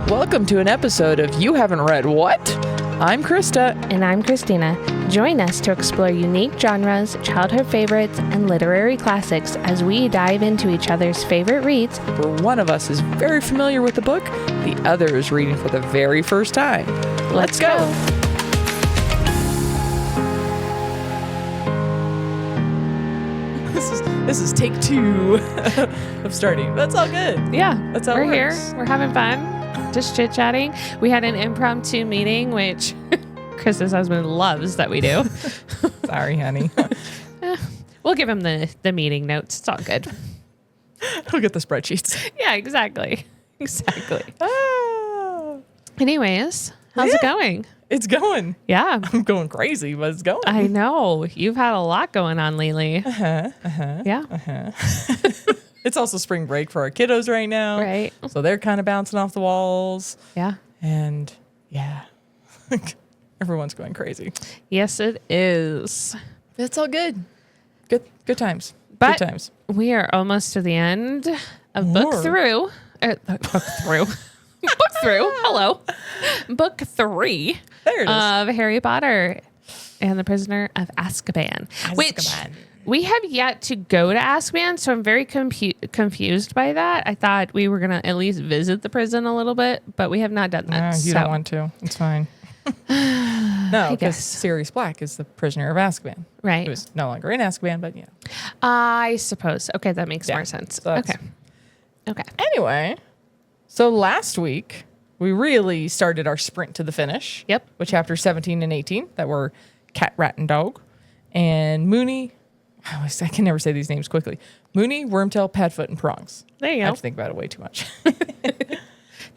Welcome to an episode of You Haven't Read What? I'm Krista. And I'm Christina. Join us to explore unique genres, childhood favorites, and literary classics as we dive into each other's favorite reads. Where one of us is very familiar with the book, the other is reading for the very first time. Let's go. This is take 2 of starting. That's all good. Yeah, That's how we're it works. here. We're having fun. Just chit-chatting. We had an impromptu meeting, which Chris's husband loves that we do. Sorry, honey. We'll give him the meeting notes. It's all good. He'll get the spreadsheets. Yeah, exactly. Exactly. Ah, Anyways, how's it going? it's going. Yeah, I'm going crazy, but it's going. I know. You've had a lot going on lately. Yeah. It's also spring break for our kiddos right now. Right. So they're kind of bouncing off the walls. Yeah. And yeah, everyone's going crazy. Yes, it is. It's all good. Good times. But good times. we are almost to the end of book More. through. Book through. Book through. Hello. Book 3 There it is. of Harry Potter and the Prisoner of Azkaban. Which Azkaban. we have yet to go to Azkaban, so I'm very confused by that. I thought we were going to at least visit the prison a little bit, but we have not done that. You don't want to. It's fine. No, because guess. Sirius Black is the prisoner of Azkaban. Right. He was no longer in Azkaban, but yeah. I suppose. Okay, that makes Yeah. more sense. So that's- Okay. Anyway, so last week we really started our sprint to the finish. Yep. With chapters 17 and 18 that were Cat, Rat, and Dog. And Mooney, I can never say these names quickly. Mooney, Wormtail, Padfoot, and Prongs. There you I go. have to think about it way too much.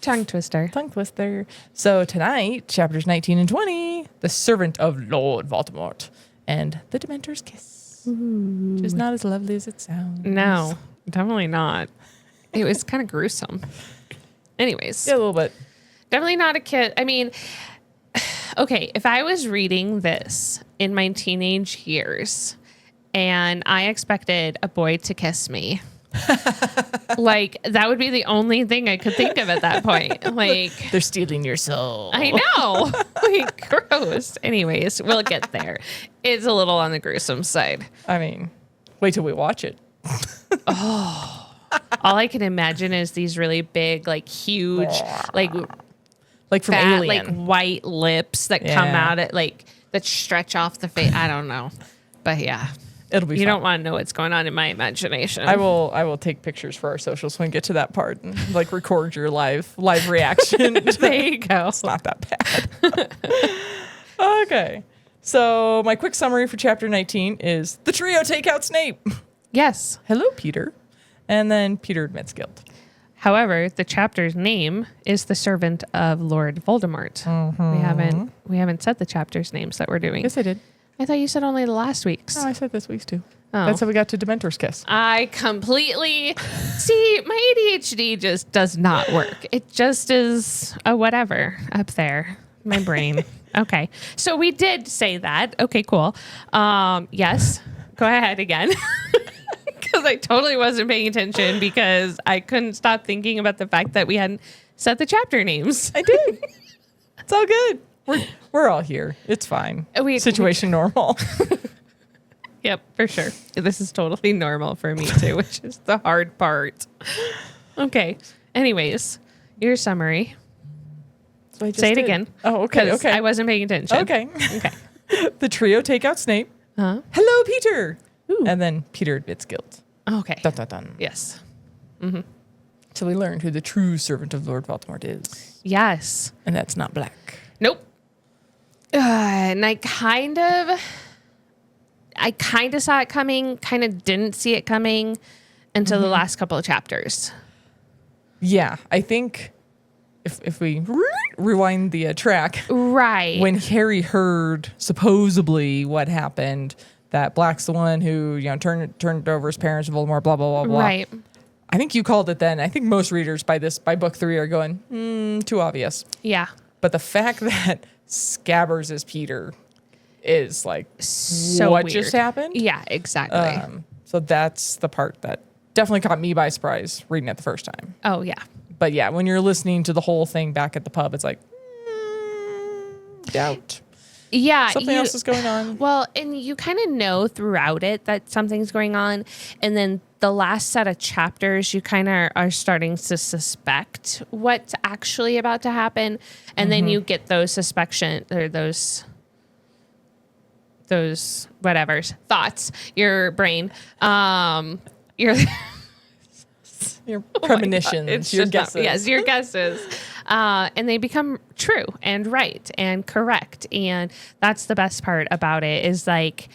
Tongue twister. Tongue twister. So tonight, chapters 19 and 20, The Servant of Lord Voldemort and The Dementor's Kiss. Which is not as lovely as it sounds. No, definitely not. It was kind of gruesome. Anyways, Yeah, a little bit. definitely not a kid. I mean, okay, if I was reading this in my teenage years and I expected a boy to kiss me, like that would be the only thing I could think of at that point. Like, They're stealing your soul. I know. Like, gross. Anyways, we'll get there. It's a little on the gruesome side. I mean, wait till we watch it. All I can imagine is these really big, like huge, like Like from fat, Alien. like white lips that come Yeah. out at like that stretch off the face. I don't know, but yeah, It'll be you fun. don't want to know what's going on in my imagination. I will take pictures for our socials when we get to that part and like record your live reaction. There you go. It's not that bad. Okay. So my quick summary for chapter 19 is the trio take out Snape. Yes. Hello, Peter. And then Peter admits guilt. However, the chapter's name is the Servant of Lord Voldemort. We haven't said the chapter's names that we're doing. Yes, I did. I thought you said only the last week's. No, I said this week's too. Oh. That's how we got to Dementor's Kiss. I completely see my ADHD just does not work. It just is a whatever up there. My brain. Okay. So we did say that. Okay, cool. Yes. Go ahead again. Because I totally wasn't paying attention because I couldn't stop thinking about the fact that we hadn't said the chapter names. I did. It's all good. We're all here. It's fine. Situation normal. Yep, for sure. This is totally normal for me too, which is the hard part. Okay. Anyways, your summary. So I just Say it did. again. Oh, okay. 'Cause Okay. I wasn't paying attention. Okay. Okay. The trio take out Snape. Huh? Hello, Peter. Ooh. And then Peter admits guilt. Okay. Dun, dun, dun. Yes. So we learned who the true servant of Lord Voldemort is. Yes. And that's not Black. Nope. And I kind of saw it coming, kind of didn't see it coming until the last couple of chapters. Yeah, I think if we rewind the track, Right. when Harry heard supposedly what happened, that Black's the one who turned over his parents to Voldemort, blah blah blah blah. Right. I think you called it then. I think most readers by book 3 are going, too obvious. Yeah. But the fact that Scabbers is Peter is like, So what weird. just happened? Yeah, exactly. So that's the part that definitely caught me by surprise reading it the first time. Oh, yeah. But yeah, when you're listening to the whole thing back at the pub, it's like, doubt. Yeah. Something else is going on. Well, and you kind of know throughout it that something's going on. And then the last set of chapters, you kind of are starting to suspect what's actually about to happen. And then you get those suspicion or those whatever's thoughts, your brain, your premonitions, your guesses. Yes, your guesses. And they become true and right and correct. And that's the best part about it is like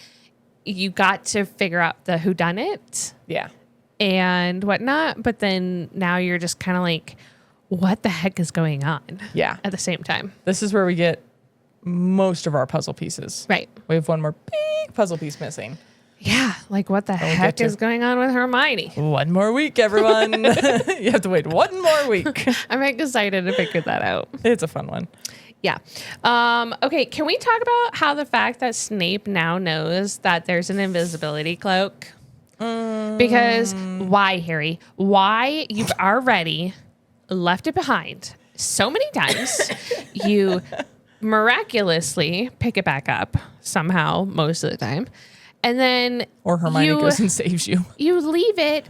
you got to figure out the whodunit Yeah. and whatnot. But then now you're just kind of like, what the heck is going on? Yeah. At the same time. This is where we get most of our puzzle pieces. Right. We have one more big puzzle piece missing. Yeah. Like what the we'll heck is going on with Hermione? One more week, everyone. You have to wait one more week. I'm excited to figure that out. It's a fun one. Yeah. Okay. Can we talk about how the fact that Snape now knows that there's an invisibility cloak? Because why, Harry? Why you've already left it behind so many times. You miraculously pick it back up somehow most of the time. And then Or Hermione goes and saves you. You leave it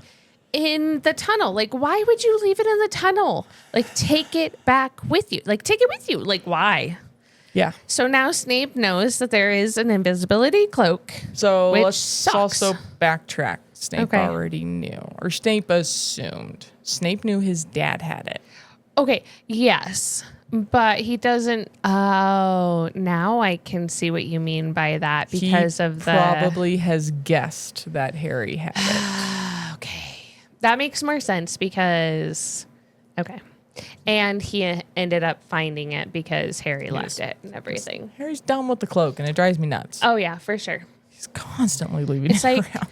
in the tunnel. Like, why would you leave it in the tunnel? Like, take it back with you. Like, take it with you. Like, why? Yeah. So now Snape knows that there is an invisibility cloak. So which let's sucks. also backtrack. Snape Okay. already knew, or Snape assumed. Snape knew his dad had it. Okay, yes. But he doesn't. Oh, now I can see what you mean by that because He of the. probably has guessed that Harry had it. Okay. That makes more sense because. Okay. And he ended up finding it because Harry left it and everything. Harry's done with the cloak, and it drives me nuts. Oh, yeah, for sure. He's constantly leaving It's it like- around.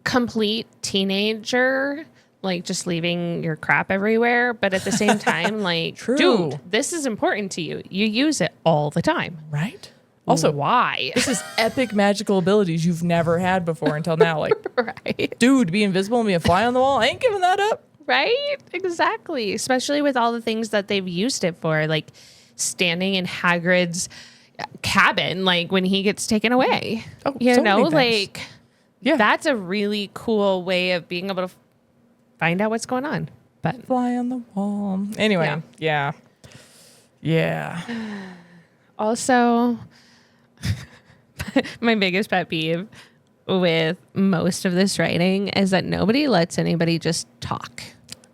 Complete teenager, like just leaving your crap everywhere. But at the same time, like, True. dude, this is important to you. You use it all the time. Right? Also, Why? this is epic magical abilities you've never had before until now. Like, Right. dude, be invisible and be a fly on the wall. I ain't giving that up. Right? Exactly. Especially with all the things that they've used it for, like standing in Hagrid's cabin, like when he gets taken away. Oh, you so know, many things. like Yeah. that's a really cool way of being able to find out what's going on. But Fly on the wall. Anyway, yeah. also, my biggest pet peeve with most of this writing is that nobody lets anybody just talk.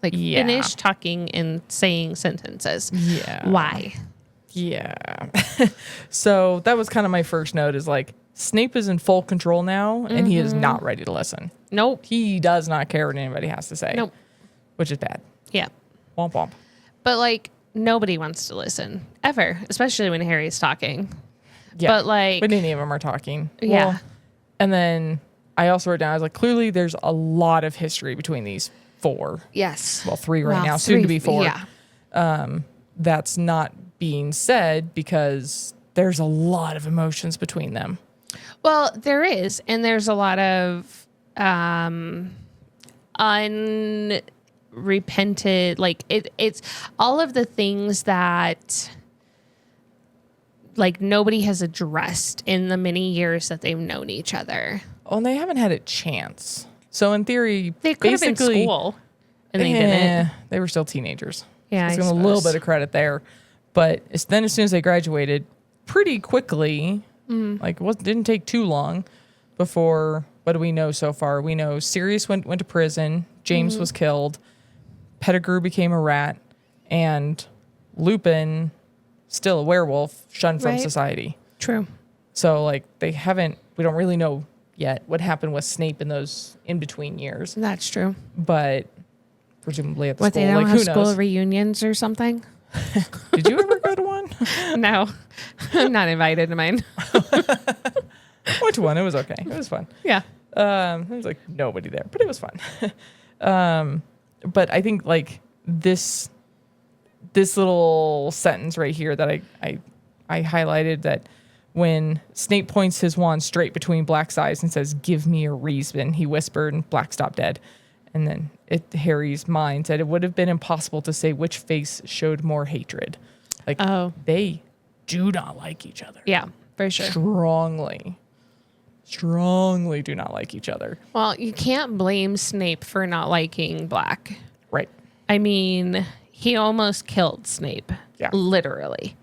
Like Yeah. finish talking and saying sentences. Yeah. Why? Yeah. So that was kind of my first note is like, Snape is in full control now, and he is not ready to listen. Nope. He does not care what anybody has to say. Nope. Which is bad. Yeah. Womp womp. But like nobody wants to listen ever, especially when Harry's talking. Yeah. But like, But any of them are talking. Yeah. Well, and then I also wrote down, I was like, clearly there's a lot of history between these four. yes. Well, three right Well, now, soon to be four. Yeah. That's not being said because there's a lot of emotions between them. Well, there is, and there's a lot of unrepented, like it's all of the things that like nobody has addressed in the many years that they've known each other. Oh, and they haven't had a chance. So in theory, They could have been in basically, school, and they didn't. They were still teenagers. Yeah, I I give them a little suppose. bit of credit there. But then as soon as they graduated, pretty quickly, like it didn't take too long before, what do we know so far? We know Sirius went to prison, James was killed, Pettigrew became a rat, and Lupin, still a werewolf, shunned from Right. society. True. So like we don't really know yet what happened with Snape in those in-between years. That's true. But presumably at the What, school, they don't like have who school knows? reunions or something? Did you ever go to one? No, I'm not invited to mine. I went to one. It was okay. It was fun. Yeah. There was like nobody there, but it was fun. But I think like this little sentence right here that I highlighted, that when Snape points his wand straight between Black's eyes and says, "Give me a reason," he whispered, and Black stopped dead. And then Harry's mind said it would have been impossible to say which face showed more hatred. Like, they do not like each other. Yeah, for sure. Strongly do not like each other. Well, you can't blame Snape for not liking Black. Right. I mean, he almost killed Snape. Yeah. Literally.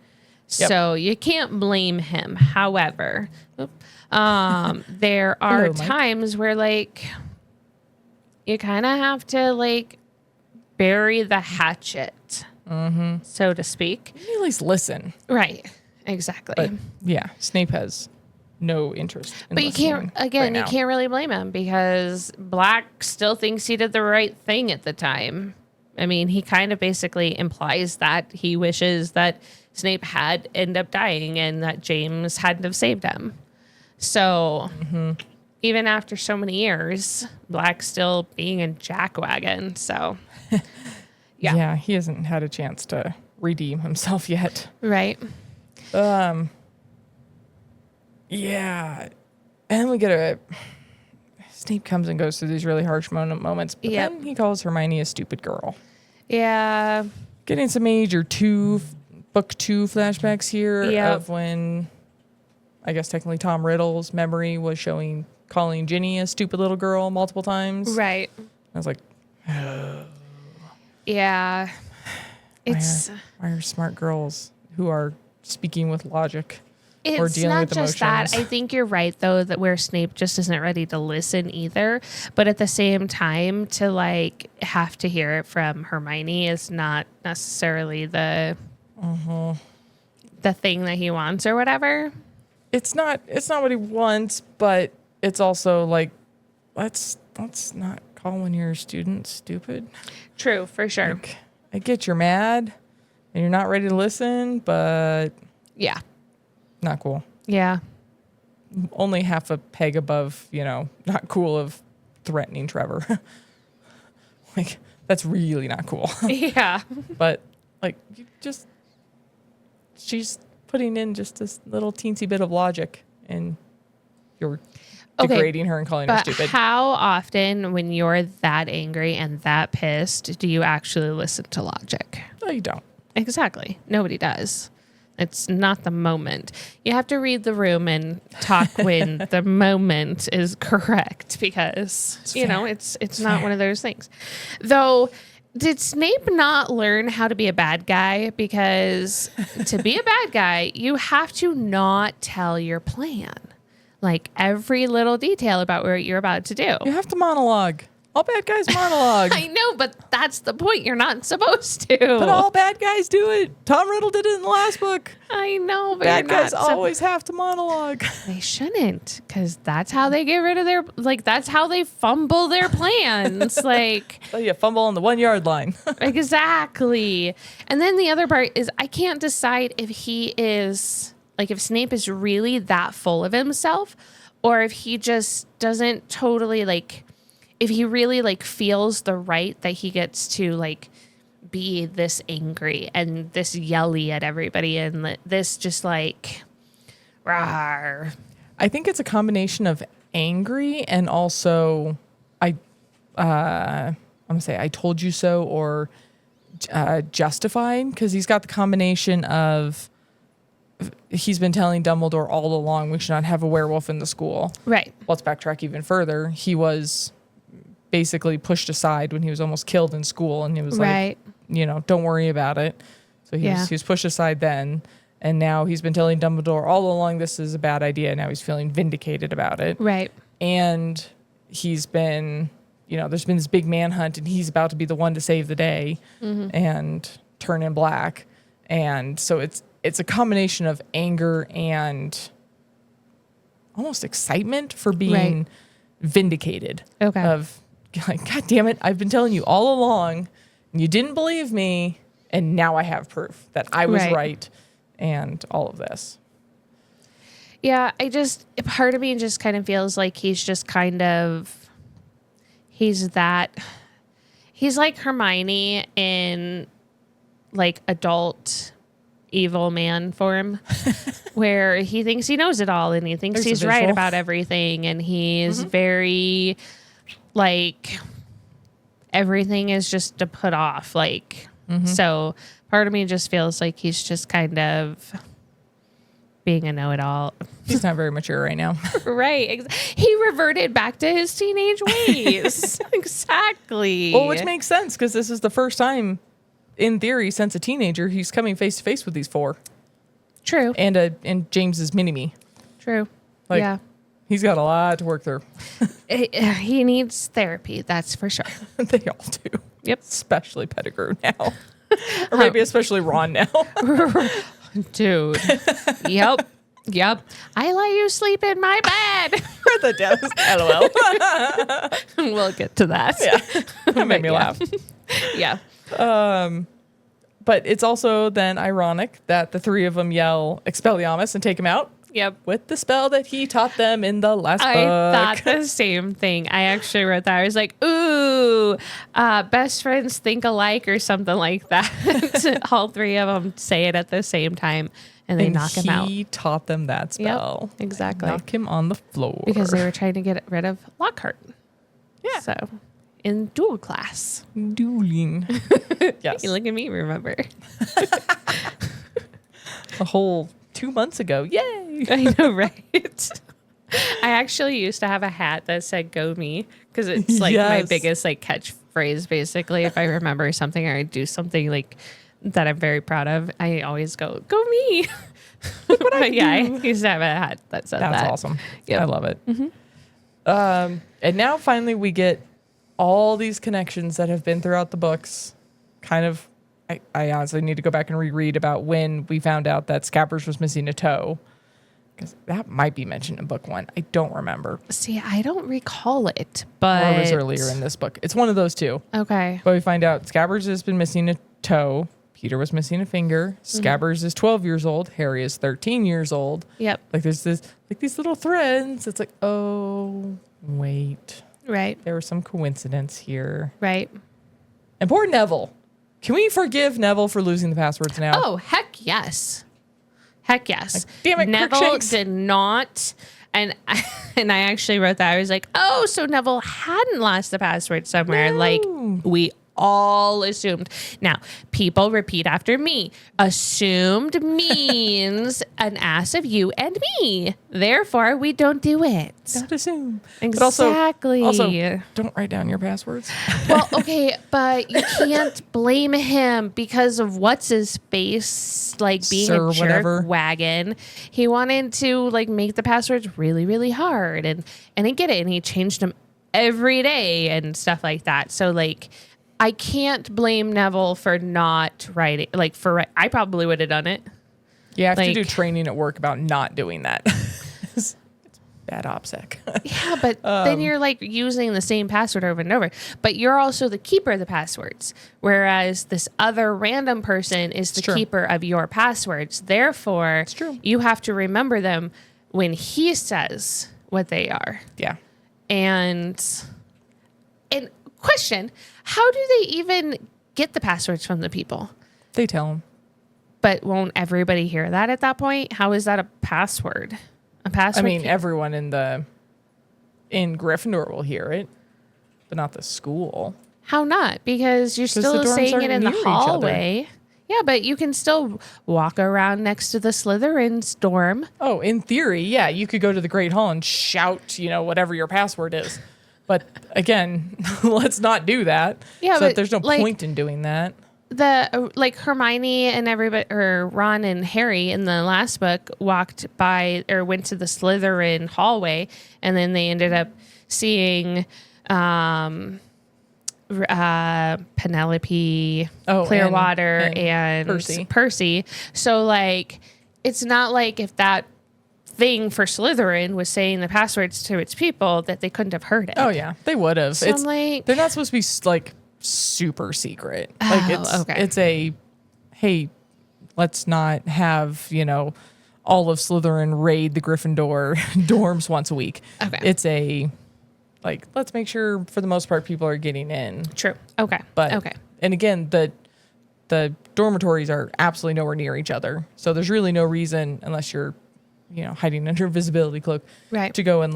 Yep. So you can't blame him. However, there are times where, like, you kind of have to, like, bury the hatchet, so to speak. You at least listen. Right. Exactly. But yeah, Snape has no interest in But you can't, again, right you can't really blame him because Black still thinks he did the right thing at the time. I mean, he kind of basically implies that he wishes that Snape had ended up dying and that James hadn't have saved him. So even after so many years, Black's still being a jackwagon. So yeah, he hasn't had a chance to redeem himself yet. Right. Yeah. And we get Snape comes and goes through these really harsh moments, but then he calls Hermione a stupid girl. Yeah. Getting some book 2 flashbacks here of when, I guess technically Tom Riddle's memory was calling Ginny a stupid little girl multiple times. Right. I was like, yeah. Why are smart girls who are speaking with logic or It's dealing not with just emotions? that. I think you're right, though, that where Snape just isn't ready to listen either. But at the same time, to like have to hear it from Hermione is not necessarily the thing that he wants or whatever. It's not what he wants, but it's also like, let's not call one of your students stupid. True, for sure. Like, I get you're mad and you're not ready to listen, but Yeah. not cool. Yeah. Only half a peg above, not cool of threatening Trevor. Like, that's really not cool. Yeah. But, like, she's putting in just this little teensy bit of logic, and you're degrading her and calling her stupid. How often, when you're that angry and that pissed, do you actually listen to logic? No, you don't. Exactly. Nobody does. It's not the moment. You have to read the room and talk when the moment is correct because, it's not one of those things. Though, did Snape not learn how to be a bad guy? Because to be a bad guy, you have to not tell your plan. Like every little detail about what you're about to do. You have to monologue. All bad guys monologue. I know, but that's the point. You're not supposed to. But all bad guys do it. Tom Riddle did it in the last book. I know, but bad guys always have to monologue. They shouldn't, because that's how they get rid of that's how they fumble their plans. So you fumble on the 1 yard line. Exactly. And then the other part is I can't decide if if Snape is really that full of himself or if he just doesn't totally if he really feels the right that he gets to be this angry and this yelly at everybody and this just rawr. I think it's a combination of angry and also I'm gonna say I told you so or justified, because he's got the combination of he's been telling Dumbledore all along we should not have a werewolf in the school. Right. Let's backtrack even further. He was basically pushed aside when he was almost killed in school, and he was like, don't worry about it. So he was pushed aside then, and now he's been telling Dumbledore all along this is a bad idea. Now he's feeling vindicated about it. Right. And he's been, there's been this big manhunt, and he's about to be the one to save the day and turn in Black. And so it's a combination of anger and almost excitement for being vindicated. Okay. Of God damn it, I've been telling you all along, and you didn't believe me, and now I have proof that I was right and all of this. Yeah, part of me just kind of feels like he's like Hermione in adult evil man form where he thinks he knows it all and he thinks he's right about everything, and he's very everything is just to put off. Like, so part of me just feels like he's just kind of being a know-it-all. He's not very mature right now. Right. He reverted back to his teenage ways. Exactly. Well, which makes sense because this is the first time, in theory, since a teenager, he's coming face to face with these 4. True. And James's mini-me. True. Like, yeah. He's got a lot to work through. He needs therapy. That's for sure. They all do. Yep. Especially Pettigrew now. Or maybe especially Ron now. Dude. Yep. I let you sleep in my bed. The death. LOL. We'll get to that. Yeah. That made me laugh. Yeah. But it's also then ironic that the 3 of them yell Expelliarmus and take him out. Yep. With the spell that he taught them in the last book. I thought the same thing. I actually wrote that. I was like, ooh, best friends think alike or something like that. All 3 of them say it at the same time and they knock him out. He taught them that spell. Yep, exactly. Knock him on the floor. Because they were trying to get rid of Lockhart. Yeah. So in dual class. Dueling. Yes. You look at me, remember. A whole 2 months ago. Yay. I know, right? I actually used to have a hat that said "Go Me" because it's like my Yes. biggest like catchphrase. Basically, if I remember something or I do something like that I'm very proud of, I always go me." But yeah, I used to have a hat that said that. That's awesome. Yep. I love it. And now finally we get all these connections that have been throughout the books. Kind of, I honestly need to go back and reread about when we found out that Scabbers was missing a toe. Because that might be mentioned in book 1. I don't remember. See, I don't recall it, Or but it was earlier in this book. It's one of those 2. Okay. But we find out Scabbers has been missing a toe. Peter was missing a finger. Scabbers is 12 years old. Harry is 13 years old. Yep. Like there's this, like these little threads. It's like, oh, wait. Right. There was some coincidence here. Right. And poor Neville. Can we forgive Neville for losing the passwords now? Oh, heck yes. Heck yes. Like, damn it, Neville Crookshanks. did not. And I actually wrote that. I was like, oh, so Neville hadn't lost the password somewhere. No. Like we all assumed. Now, people repeat after me. Assumed means an ass of you and me. Therefore, we don't do it. Don't assume. Exactly. But also, don't write down your passwords. Well, okay, but you can't blame him because of what's his face, like being Sir a jerk whatever. wagon. He wanted to like make the passwords really, really hard, and I get it, and he changed them every day and stuff like that. So like, I can't blame Neville for not writing. Like I probably would have done it. You have to Like- do training at work about not doing that. It's bad OPSEC. Yeah, but then you're like using the same password over and over. But you're also the keeper of the passwords, whereas this other random person is the true. keeper of your passwords. Therefore, true. you have to remember them when he says what they are. Yeah. And question, how do they even get the passwords from the people? They tell him. But won't everybody hear that at that point? How is that a password? A password? I mean, everyone in Gryffindor will hear it, but not the school. How not? Because you're the still dorms saying it aren't in the near each other. hallway. Yeah, but you can still walk around next to the Slytherin's dorm. Oh, in theory, yeah, you could go to the Great Hall and shout, whatever your password is. But again, let's not do that. Yeah, so but, there's no like, point in doing that. The like Hermione and everybody, or Ron and Harry in the last book went to the Slytherin hallway, and then they ended up seeing Penelope, Clearwater, and Percy. So like, it's not like if that thing for Slytherin was saying the passwords to its people that they couldn't have heard it. Oh yeah, they would have. So I'm like, they're not supposed to be like super secret. Oh, Like okay. it's a, hey, let's not have all of Slytherin raid the Gryffindor dorms once a week. Okay. It's a like, let's make sure for the most part people are getting in. True. Okay. But okay. And again, the dormitories are absolutely nowhere near each other, so there's really no reason unless you're hiding under a visibility cloak, Right. to go and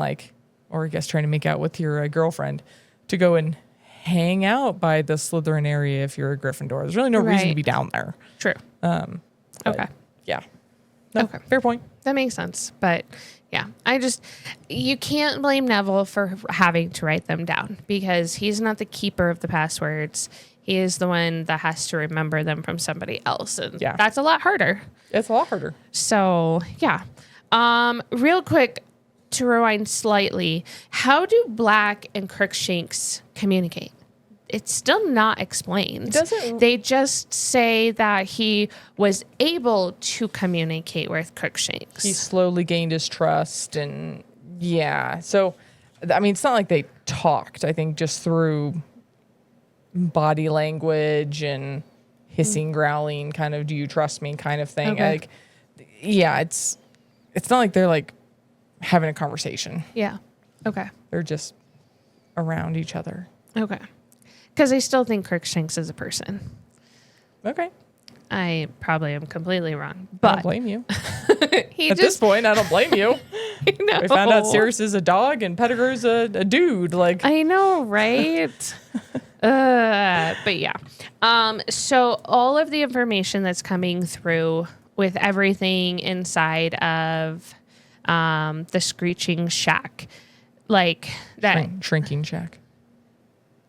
or I guess trying to make out with your girlfriend, to go and hang out by the Slytherin area if you're a Gryffindor. There's really no reason to Right. be down there. True. But, Okay. Yeah. No, Okay. fair point. That makes sense. But yeah, you can't blame Neville for having to write them down because he's not the keeper of the passwords. He is the one that has to remember them from somebody else. And Yeah. that's a lot harder. It's a lot harder. So yeah. Real quick to rewind slightly, how do Black and Crookshanks communicate? It's still not explained. They just say that he was able to communicate with Crookshanks. He slowly gained his trust, and yeah. So, I mean, it's not like they talked. I think just through body language and hissing, growling, kind of "Do you trust me?" kind of thing. Okay. Like, yeah, it's not like they're like having a conversation. Yeah. Okay. They're just around each other. Okay. Because I still think Crookshanks is a person. Okay. I probably am completely wrong, I but don't blame you. he At this point, I don't blame you. No. We found out Sirius is a dog and Pettigrew's a dude. Like, I know, right? But yeah. So all of the information that's coming through with everything inside of the Screeching Shack, like that, shrinking shack.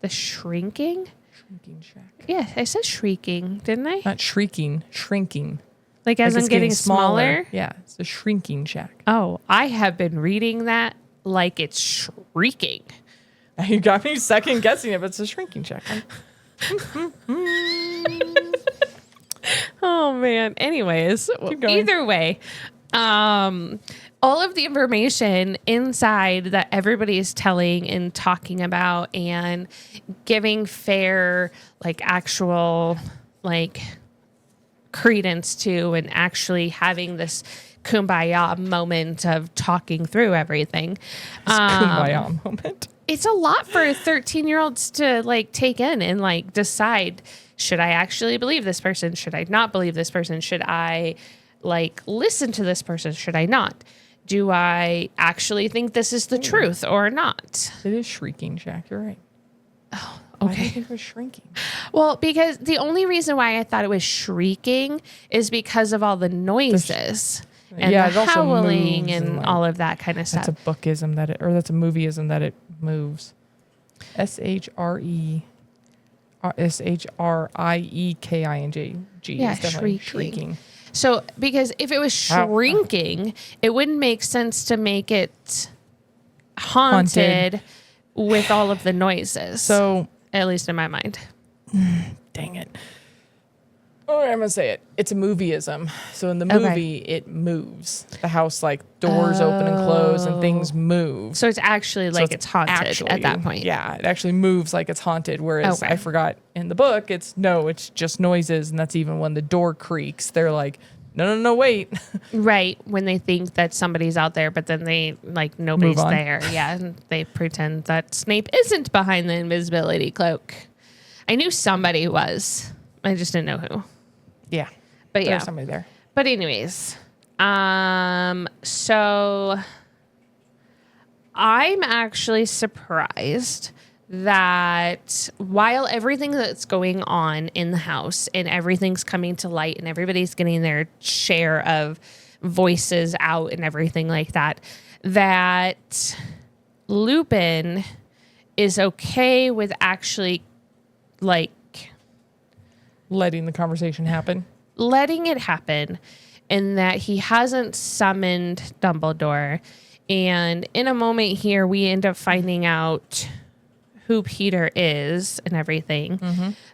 the shrinking. Shrinking shack. Yeah, I said shrieking, didn't I? Not shrieking, shrinking. Like as Like in it's getting smaller. Yeah, it's a shrinking shack. Oh, I have been reading that like it's shrieking. You got me second guessing it, but it's a shrinking shack. Oh man. Anyways, Keep going. either way, all of the information inside that everybody is telling and talking about and giving fair, like actual, like credence to, and actually having this kumbaya moment of talking through everything. Kumbaya moment. It's a lot for 13-year-olds to like take in and like decide, should I actually believe this person? Should I not believe this person? Should I like listen to this person? Should I not? Do I actually think this is the truth or not? It is shrieking shack. You're right. Oh, Why do you think it was shrinking? Well, because the only reason why I thought it was shrieking is because of all the noises and Yeah, it the also howling moves and and, like, all of that kind of stuff. That's a bookism that's a movieism that it moves. S-H-R-I-E-K-I-N-G. Yeah, It's definitely shrieking. shrieking. So, because if it was shrinking, it wouldn't make sense to make it haunted with all of the noises. So, at least in my mind. dang it. Oh, I'm gonna say it. It's a movieism. So in the movie, it moves. The house, like doors open and close, and things move. So it's actually like it's haunted actually, at that point. Yeah, it actually moves like it's haunted. Whereas Okay. I forgot in the book, it's just noises, and that's even when the door creaks. They're like, no, wait. Right. When they think that somebody's out there, but then they like nobody's Move on. there. Yeah. And they pretend that Snape isn't behind the invisibility cloak. I knew somebody was. I just didn't know who. Yeah, But yeah. there's somebody there. But anyways, so I'm actually surprised that while everything that's going on in the house and everything's coming to light and everybody's getting their share of voices out and everything like that, that Lupin is okay with actually like Letting the conversation happen. letting it happen, and that he hasn't summoned Dumbledore. And in a moment here, we end up finding out who Peter is and everything.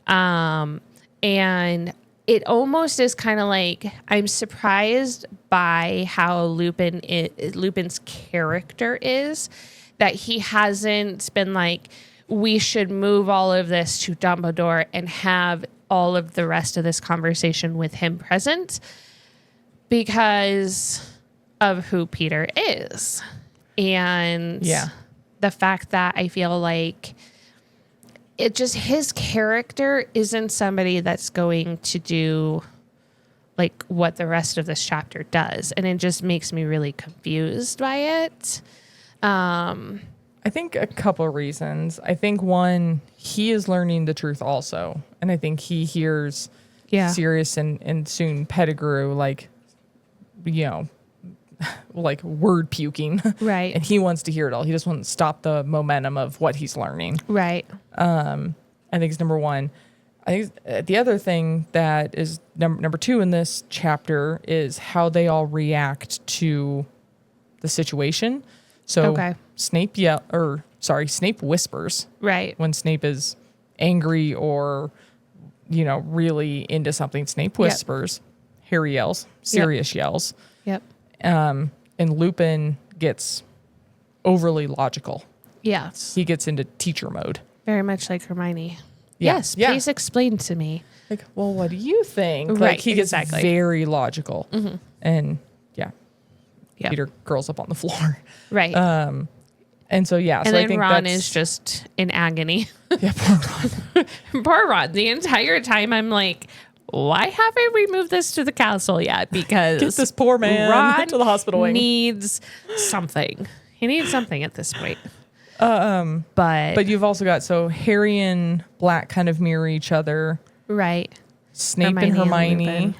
And it almost is kind of like I'm surprised by how Lupin's character is, that he hasn't been like, we should move all of this to Dumbledore and have all of the rest of this conversation with him present, because of who Peter is. And the fact that I feel like his character isn't somebody that's going to do like what the rest of this chapter does. And it just makes me really confused by it. I I think a couple of reasons. I think one, he is learning the truth also. And I think he hears Sirius and soon Pettigrew, like, you know, like word puking. Right. And he wants to hear it all. He just wants to stop the momentum of what he's learning. Right. I think it's number one. I think the other thing that is number two in this chapter is how they all react to the situation. So Snape whispers. Right. When Snape is angry or, you know, really into something. Snape whispers. Yep. Harry yells. Sirius yells. Yep. And Lupin gets overly logical. Yes. He gets into teacher mode. Very much like Hermione. Yeah. Yes, please explain to me. Like, well, what do you think? Right, Like, he gets exactly. very logical. Mm-hmm. And, Yep. Peter curls up on the floor. Right. And so, yeah. And so then I think Ron that's, is just in agony. Yeah, poor Ron. Poor Ron. The entire time I'm like, why haven't we moved this to the castle yet? Because Get this poor man Ron to the hospital wing. needs something. He needs something at this point. But you've also got, so Harry and Black kind of mirror each other. right. Snape and Hermione.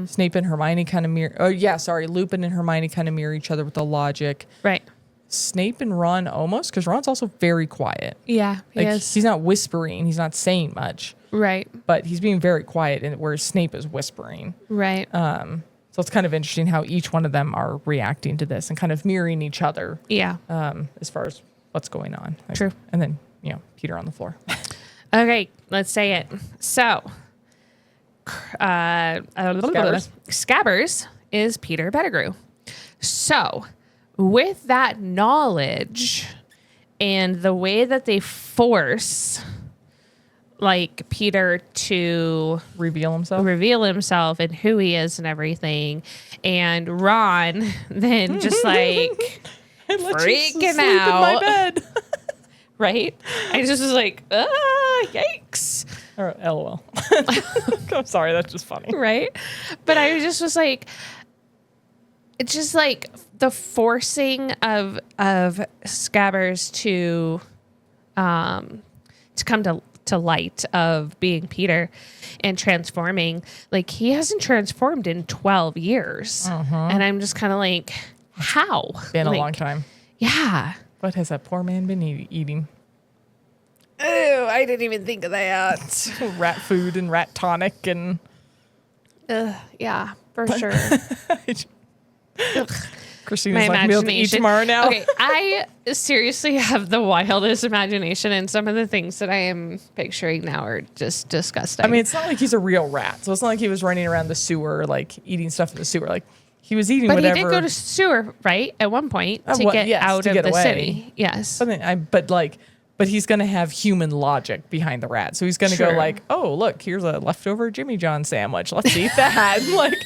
Snape and Hermione kind of mirror. Oh, yeah, sorry. Lupin and Hermione kind of mirror each other with the logic. Right. Snape and Ron almost, because Ron's also very quiet. Yeah. Like, Yes. he's not whispering. He's not saying much. Right. But he's being very quiet, and whereas Snape is whispering. Right. So it's kind of interesting how each one of them are reacting to this and kind of mirroring each other. Yeah. As far as what's going on. Like, True. And then, you know, Peter on the floor. Okay, let's say it. So, Scabbers is Peter Pettigrew. So, with that knowledge and the way that they force, like, Peter to Reveal himself and who he is and everything, and Ron then just like freaking out. In my bed. Right? I just was like, yikes. Or LOL. I'm sorry, that's just funny. Right? But I just was like, it's just like the forcing of Scabbers to come to light of being Peter and transforming. Like, he hasn't transformed in 12 years. And I'm just kind of like, how? Been like, a long time. Yeah. What has that poor man been eating? Oh, I didn't even think of that. Rat food and rat tonic and... Yeah, for sure. Christina's like, we'll eat tomorrow now. Okay, I seriously have the wildest imagination, and some of the things that I am picturing now are just disgusting. I mean, it's not like he's a real rat, so it's not like he was running around the sewer, like, eating stuff in the sewer. Like, he was eating whatever. But he did go to sewer, right, at one point to get out of the city. Yes. But he's going to have human logic behind the rat. So he's going to go like, oh, look, here's a leftover Jimmy John sandwich. Let's eat that. Like,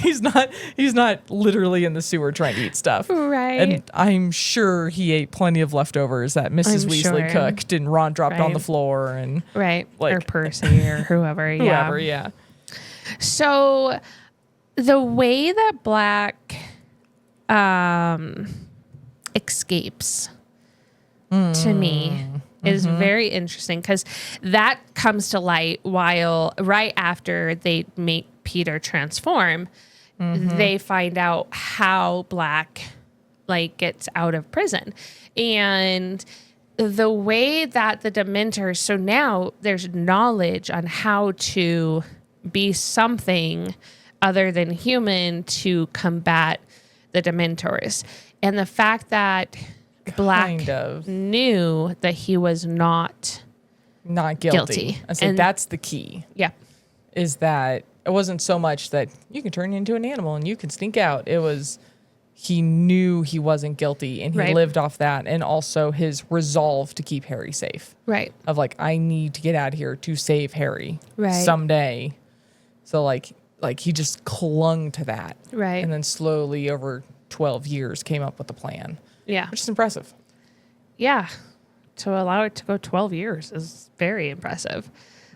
he's not literally in the sewer trying to eat stuff. Right. And I'm sure he ate plenty of leftovers that Mrs. Weasley cooked and Ron dropped on the floor. And right. Like, or Percy or whoever. Yeah. So the way that Black escapes to me is very interesting, because that comes to light right after they make Peter transform. They find out how Black gets out of prison, and the way that the Dementors, so now there's knowledge on how to be something other than human to combat the Dementors, and the fact that Black knew that he was not guilty. I said that's the key. Yeah. Is that it wasn't so much that you can turn into an animal and you can sneak out. It was he knew he wasn't guilty, and he lived off that, and also his resolve to keep Harry safe. Right. Of like, I need to get out of here to save Harry someday. So like he just clung to that. Right. And then slowly over 12 years came up with a plan. Yeah. Which is impressive. Yeah. To allow it to go 12 years is very impressive.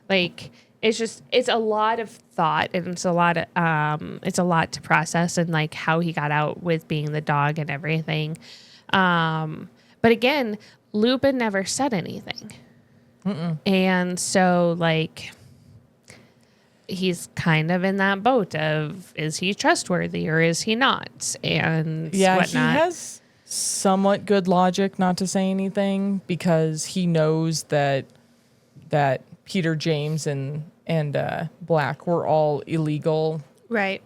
Like, it's a lot of thought, and it's a lot to process, and how he got out with being the dog and everything. But again, Lupin never said anything. And so, like, he's kind of in that boat of, is he trustworthy or is he not? And whatnot. He has somewhat good logic not to say anything because he knows that Peter, James, and Black were all illegal Right.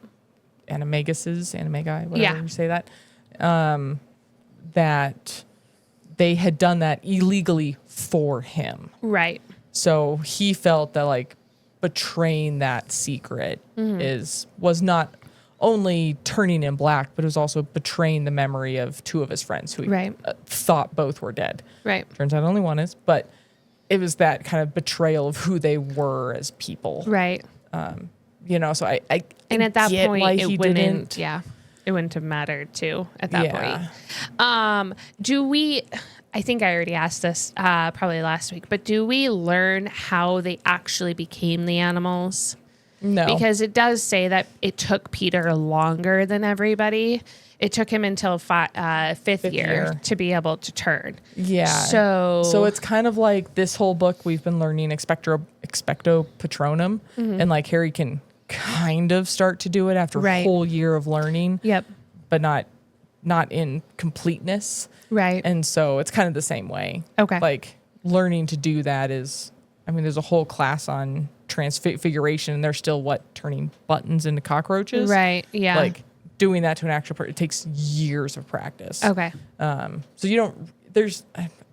animagi, whatever you say that, that they had done that illegally for him. Right. So he felt that like betraying that secret was not only turning him black, but it was also betraying the memory of two of his friends who he thought both were dead. Right. Turns out only one is, but it was that kind of betrayal of who they were as people. Right. So I And at that get point, why it he wouldn't. didn't. Yeah, it wouldn't have mattered too at that point. Do we? I think I already asked this probably last week, but do we learn how they actually became the animals? No, Because it does say that it took Peter longer than everybody. It took him until fifth year to be able to turn. Yeah. So it's kind of like this whole book we've been learning expecto patronum, and like Harry can kind of start to do it after a whole year of learning. Yep. But not in completeness. Right. And so it's kind of the same way. Okay. Like learning to do that is, I mean, there's a whole class on transfiguration, and they're still turning buttons into cockroaches. Right. Yeah. Like doing that to an actual person, it takes years of practice. Okay. So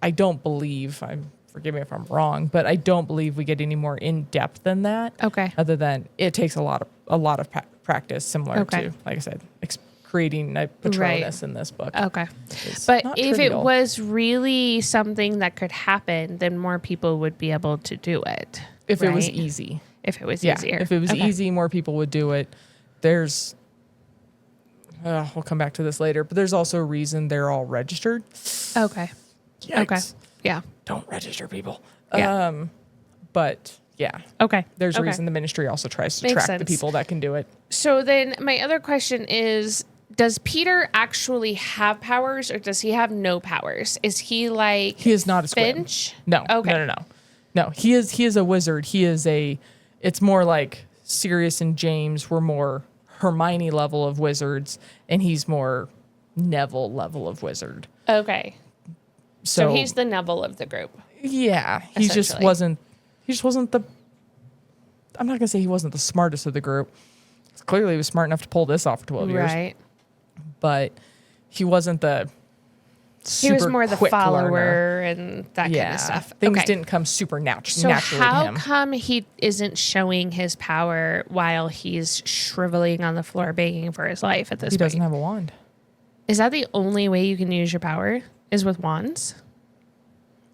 I don't believe, forgive me if I'm wrong, but I don't believe we get any more in depth than that. Okay. Other than it takes a lot of practice, similar to, like I said, creating a Patronus in this book. Okay. It's But not if trivial. it was really something that could happen, then more people would be able to do it. If it was right? easy. If it was Yeah. easier. If it was easy, more people would do it. There's, we'll come back to this later, but there's also a reason they're all registered. Okay. Yikes. Okay. Yeah. Don't register people. Yeah. But yeah. Okay. There's a Okay. reason the ministry also tries to Makes track the sense. people that can do it. So then my other question is, does Peter actually have powers or does he have no powers? Is he like He is not a squib. Finch? No. Okay. No, he is a wizard. It's more like Sirius and James were more Hermione level of wizards, and he's more Neville level of wizard. Okay. So he's the Neville of the group. Yeah, he just Essentially. wasn't the, I'm not going to say he wasn't the smartest of the group. Clearly he was smart enough to pull this off for 12 years. Right. But he wasn't the He was super more the quick follower learner. and that kind of stuff. Things Okay. didn't come super So naturally to how him. come he isn't showing his power while he's shriveling on the floor begging for his life at this He point? doesn't have a wand. Is that the only way you can use your power? Is with wands?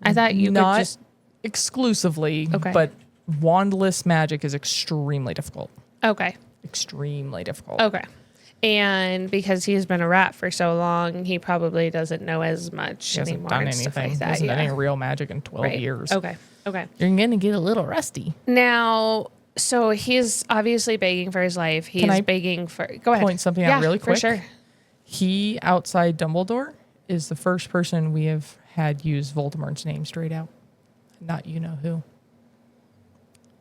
I thought you Not could just... exclusively, Okay. but wandless magic is extremely difficult. Okay. Extremely difficult. Okay. And because he's been a rat for so long, he probably doesn't know as much He hasn't anymore done and stuff anything. like that. He hasn't done Yeah. any real magic in 12 Right. years. Okay. Okay. You're going to get a little rusty. Now, so he's obviously begging for his life. He's I begging for... Go ahead. Point something out really quick? for sure. He, outside Dumbledore, is the first person we have had use Voldemort's name straight out. Not you know who.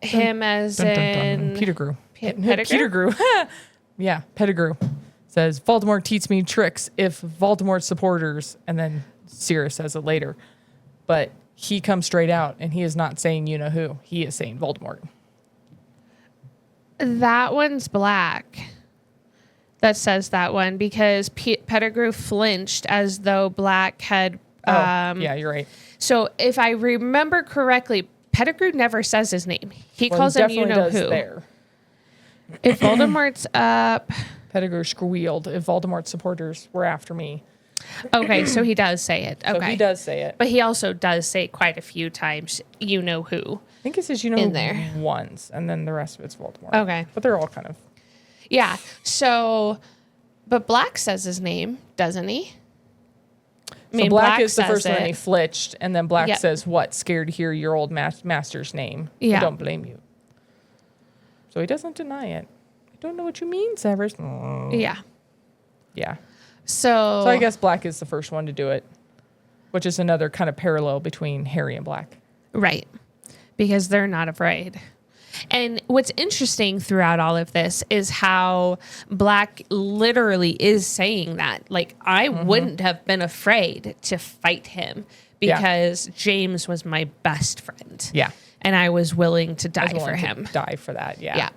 Him as Dun, dun, dun. in... Pettigrew. Pettigrew? Pettigrew. Yeah, Pettigrew. Says, Voldemort teach me tricks if Voldemort's supporters, and then Sirius says it later. But he comes straight out, and he is not saying you know who. He is saying Voldemort. That one's black. That says that one because Pettigrew flinched as though Black had... yeah, you're right. So if I remember correctly, Pettigrew never says his name. He calls him you know who. There. If Voldemort's up... Pettigrew squealed if Voldemort's supporters were after me. Okay, so he does say it. So Okay. he does say it. But he also does say quite a few times, you know who. I think it says you know in who there. once, and then the rest of it's Voldemort. Okay. But they're all kind of... Yeah. So, but Black says his name, doesn't he? So Black is the says first one, it. and he flitched, and then Black Yep. says, what? Scared to hear your old master's name. Yeah. I don't blame you. So he doesn't deny it. I don't know what you mean, Severus. Yeah. Yeah. So So I guess Black is the first one to do it. which is another kind of parallel between Harry and Black. Right. Because they're not afraid. And what's interesting throughout all of this is how Black literally is saying that. Like, I wouldn't have been afraid to fight him because James was my best friend. Yeah. And I was willing to die for him. Die for that, yeah.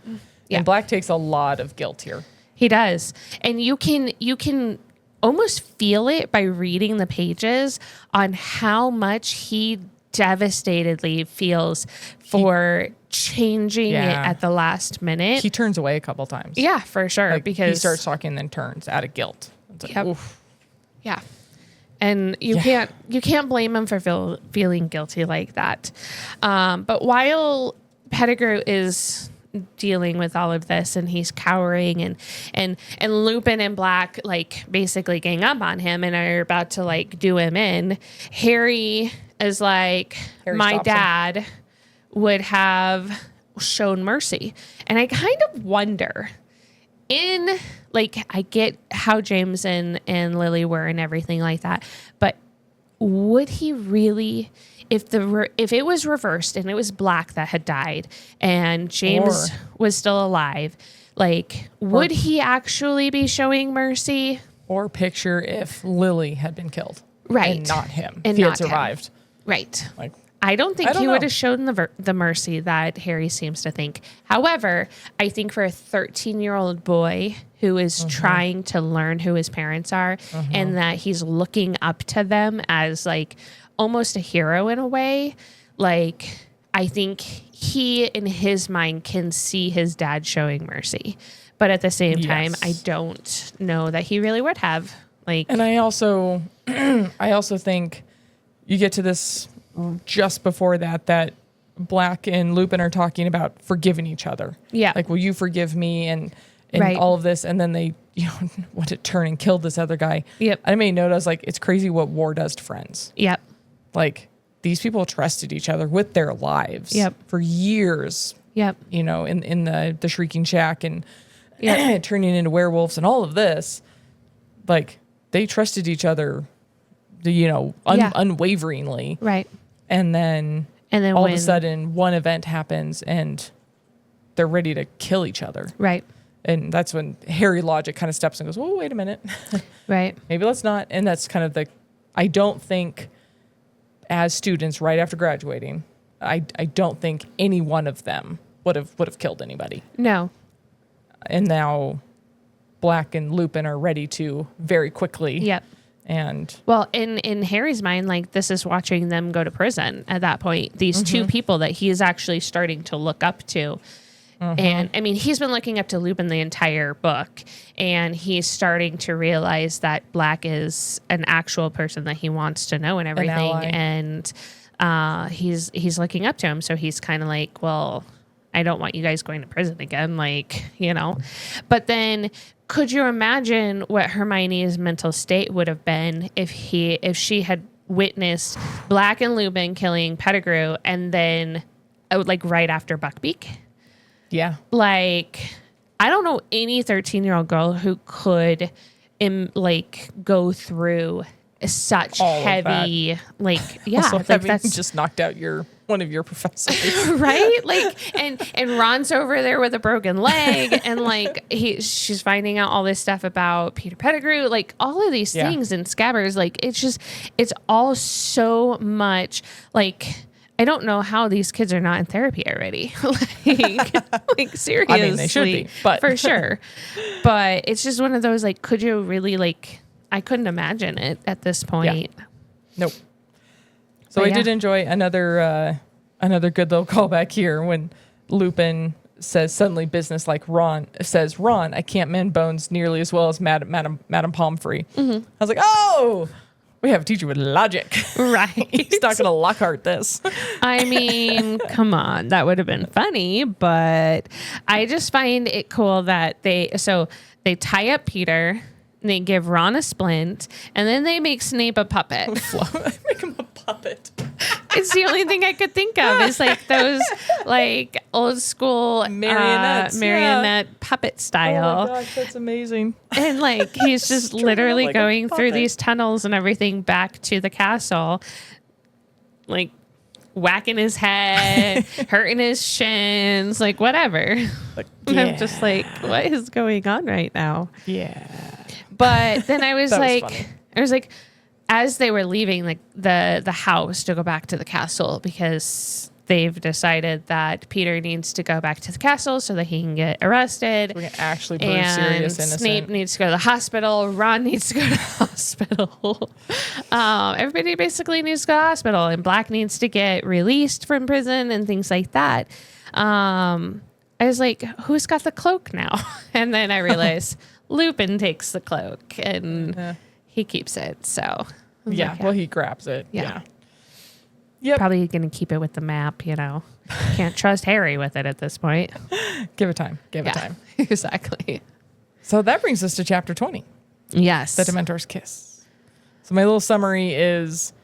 Yeah. And Black takes a lot of guilt here. He does. And you can almost feel it by reading the pages on how much he devastatedly feels for changing it at the last minute. He turns away a couple times. Yeah, for sure. Like, because he starts talking and then turns out of guilt. It's like, oof. Yeah. And you can't blame him for feeling guilty like that. But while Pettigrew is dealing with all of this and he's cowering and Lupin and Black like basically gang up on him and are about to like do him in, Harry is like, my dad would have shown mercy. And I kind of wonder, I get how James and Lily were and everything like that, but would he really, if it was reversed and it was Black that had died and James was still alive, like, would he actually be showing mercy? Or picture if Lily had been killed. Right. And not him. And if he not had survived. Him. Right. Like, I don't think he would have shown the mercy that Harry seems to think. However, I think for a 13-year-old boy who is trying to learn who his parents are and that he's looking up to them as like almost a hero in a way, like I think he in his mind can see his dad showing mercy. But at the same time, I don't know that he really would have. Like, and I also think you get to this just before that Black and Lupin are talking about forgiving each other. Yeah. Like, will you forgive me and all of this? And then they, want to turn and kill this other guy. Yep. I made note, I was like, it's crazy what war does to friends. Yep. Like, these people trusted each other with their lives for years. Yep. In the Shrieking Shack and turning into werewolves and all of this. Like, they trusted each other, unwaveringly. Right. And then all of a sudden one event happens and they're ready to kill each other. Right. And that's when Harry logic kind of steps in and goes, well, wait a minute. Right. Maybe let's not. And that's kind of I don't think as students right after graduating, I don't think any one of them would have killed anybody. No. And now Black and Lupin are ready to very quickly. Yep. And well, in Harry's mind, like, this is watching them go to prison at that point. These two people that he is actually starting to look up to. And I mean, he's been looking up to Lupin the entire book, and he's starting to realize that Black is an actual person that he wants to know and everything. And he's looking up to him. So he's kind of like, well, I don't want you guys going to prison again. Like, but then could you imagine what Hermione's mental state would have been if she had witnessed Black and Lupin killing Pettigrew and then like right after Buckbeak? Yeah. Like, I don't know any 13-year-old girl who could go through such heavy, like, also like having that's just knocked out one of your professors. Right? Like, and Ron's over there with a broken leg, and like she's finding out all this stuff about Peter Pettigrew, like all of these things and Scabbers, like it's all so much like, I don't know how these kids are not in therapy already. like seriously. I mean, they should be, but for sure. But it's just one of those, like, could you really, like, I couldn't imagine it at this point. Yeah. Nope. So I did enjoy another good little callback here when Lupin says suddenly business-like Ron, I can't mend bones nearly as well as Madame Pomfrey. I was like, oh, we have a teacher with logic. Right. He's not going to Lockhart this. I mean, come on. That would have been funny, but I just find it cool that they tie up Peter, they give Ron a splint, and then they make Snape a puppet. Make him a puppet. It's the only thing I could think of is like those like old school marionette puppet style. Oh my gosh, that's amazing. And like he's just literally like a going through puppet. these tunnels and everything back to the castle, like whacking his head, hurting his shins, like whatever. Like, And I'm just like, what is going on right now? yeah. But then I was That was like, funny. as they were leaving like the house to go back to the castle, because they've decided that Peter needs to go back to the castle so that he can get arrested. We can actually prove And Sirius innocent. Snape needs to go to the hospital. Ron needs to go to the hospital. Everybody basically needs to go to the hospital. And Black needs to get released from prison and things like that. I was like, who's got the cloak now? And then I realized Lupin takes the cloak and he keeps it. So I was Yeah, like, well, he grabs it. Yeah. Yeah. Yep. probably going to keep it with the map, you know. Can't trust Harry with it at this point. Give it time. Give it time. Exactly. So that brings us to chapter 20, Yes. The Dementor's Kiss. So my little summary is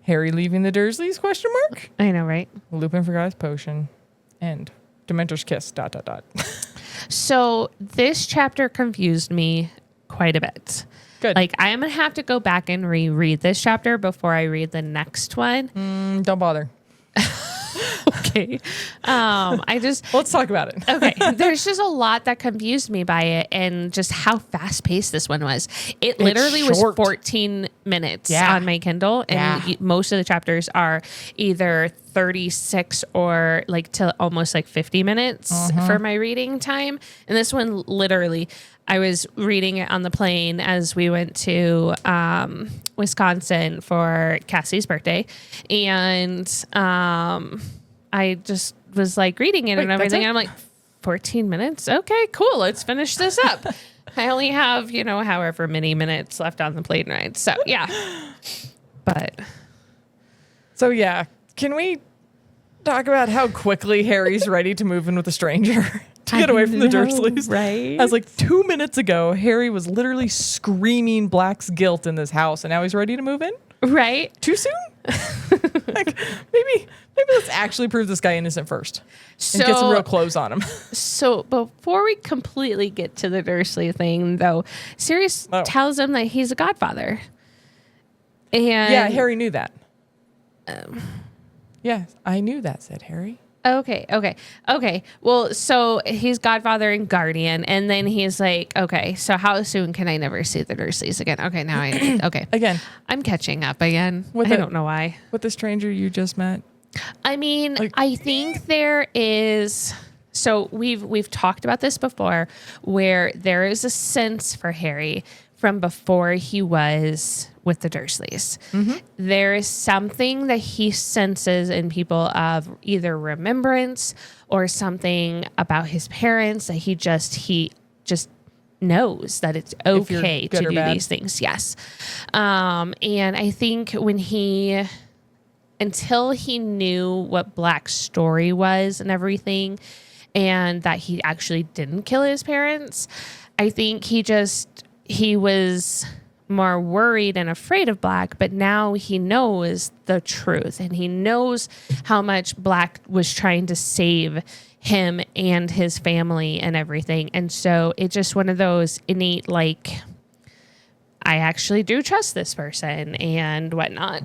Harry leaving the Dursleys, question mark? I know, right? Lupin forgot his potion. And Dementor's Kiss, ... So this chapter confused me quite a bit. Good. Like, I am going to have to go back and reread this chapter before I read the next one. Don't bother. Okay. Let's talk about it. Okay. There's just a lot that confused me by it and just how fast paced this one was. It literally was short. 14 minutes Yeah. on my Kindle. And Yeah. most of the chapters are either 36 or like to almost like 50 minutes for my reading time. And this one literally, I was reading it on the plane as we went to Wisconsin for Cassie's birthday. And I just was like reading it and everything. And I'm like, 14 minutes? Okay, cool. Let's finish this up. I only have, you know, however many minutes left on the plane ride. So, yeah. But. So, yeah. Can we talk about how quickly Harry's ready to move in with a stranger to get away from the Dursleys? Right. I was like, 2 minutes ago, Harry was literally screaming Black's guilt in this house, and now he's ready to move in? Right. Too soon? Like, maybe let's actually prove this guy innocent first and get some real clothes on him. So before we completely get to the Dursley thing, though, Sirius tells him that he's a godfather. And Yeah, Harry knew that. Yeah, I knew that, said Harry. Okay. Well, so he's godfather and guardian, and then he's like, okay, so how soon can I never see the Dursleys again? Okay, now okay. Again. I'm catching up again. I don't know why. With the stranger you just met. I mean, Like- I think there is. So we've talked about this before, where there is a sense for Harry from before he was with the Dursleys. There is something that he senses in people of either remembrance or something about his parents that he just knows that it's okay good to or do bad. these things. Yes. And I think until he knew what Black's story was and everything, and that he actually didn't kill his parents, I think he was more worried and afraid of Black, but now he knows the truth and he knows how much Black was trying to save him and his family and everything. And so it's just one of those innate, like, I actually do trust this person and whatnot.